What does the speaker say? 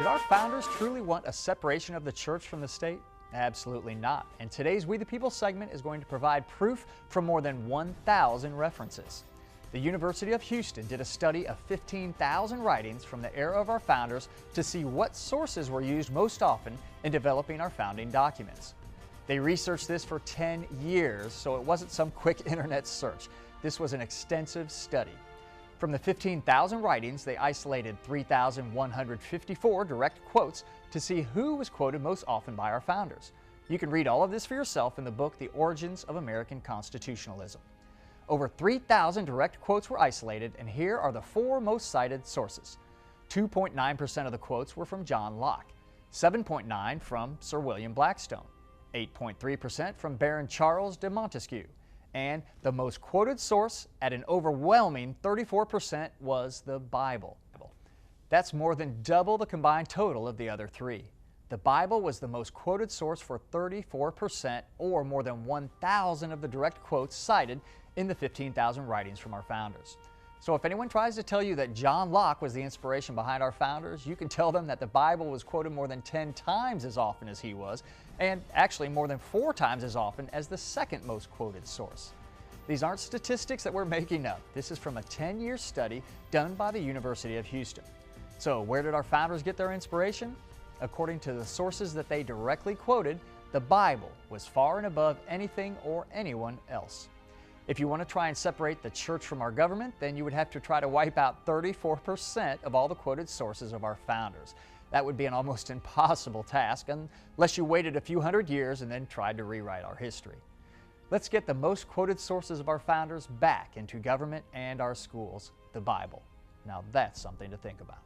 our founders truly want a separation of the church from the state? Absolutely not. And today's We the People segment is going to provide proof from more than 1,000 references. The University of Houston did a study of 15,000 writings from the era of our founders to see what sources were used most often in developing our founding documents. They researched this for 10 years, so it wasn't some quick internet search. This was an extensive study. From the 15,000 writings, they isolated 3,154 direct quotes to see who was quoted most often by our founders. You can read all of this for yourself in the book, The Origins of American Constitutionalism. Over 3,000 direct quotes were isolated, and here are the four most cited sources. 2.9% of the quotes were from John Locke, 7.9% from Sir William Blackstone, 8.3% from Baron Charles de Montesquieu, and the most quoted source at an overwhelming 34% was the Bible. That's more than double the combined total of the other three. The Bible was the most quoted source for 34%, or more than 1,000 of the direct quotes cited in the 15,000 writings from our founders. So if anyone tries to tell you that John Locke was the inspiration behind our founders, you can tell them that the Bible was quoted more than 10 times as often as he was, and actually more than 4 times as often as the second most quoted source. These aren't statistics that we're making up. This is from a 10-year study done by the University of Houston. So where did our founders get their inspiration? According to the sources that they directly quoted, the Bible was far and above anything or anyone else. If you want to try and separate the church from our government, then you would have to try to wipe out 34% of all the quoted sources of our founders. That would be an almost impossible task unless you waited a few hundred years and then tried to rewrite our history. Let's get the most quoted sources of our founders back into government and our schools, the Bible. Now that's something to think about.